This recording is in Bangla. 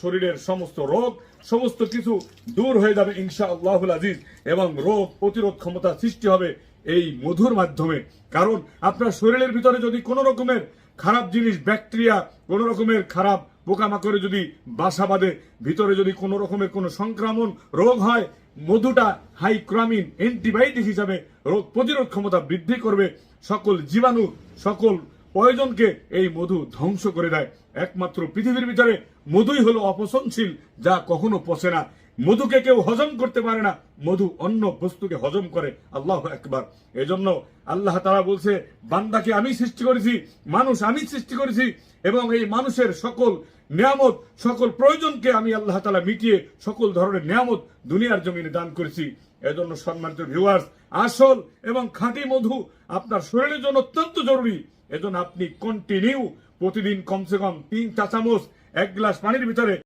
শরীরের সমস্ত রোগ সমস্ত কিছু দূর হয়ে যাবে ইনশাআল্লাহুল আজিজ, এবং রোগ প্রতিরোধ ক্ষমতা সৃষ্টি হবে এই মধুর মাধ্যমে। কারণ আপনার শরীরের ভিতরে যদি কোনো রকমের খারাপ জিনিস, ব্যাকটেরিয়া, কোনো রকমের খারাপ পোকামাকড়ে যদি বাসা বাঁধে, ভিতরে যদি কোনো রকমের কোনো সংক্রমণ রোগ হয়, মধুটা হাইক্রামিন অ্যান্টিবায়োটিক হিসাবে রোগ প্রতিরোধ ক্ষমতা বৃদ্ধি করবে। সকল জীবাণু, সকল পয়জনকে এই মধু ধ্বংস করে দেয়। একমাত্র পৃথিবীর ভিতরে মধুই হলো অপচনশীল, যা কখনো পচে না। মধুকে কেউ হজম করতে পারে না, মধু অন্য বস্তুকে হজম করে। আল্লাহু আকবার। এজন্য আল্লাহ তাআলা বলছে, বান্দাকে আমি সৃষ্টি করেছি, মানুষ আমি সৃষ্টি করেছি, এবং এই মানুষের সকল নিয়ামত, সকল প্রয়োজনকে আমি আল্লাহ তাআলা মিটিয়ে সকল ধরনের নিয়ামত দুনিয়ার জমিনে দান করেছি। এজন্য সম্মানিত ভিউয়ার্স, আসল এবং খাঁটি মধু আপনার শরীরের জন্য অত্যন্ত জরুরি। এজন্য আপনি কন্টিনিউ প্রতিদিন কমসে কম 3 চা চামচ 1 গ্লাস পানির ভিতরে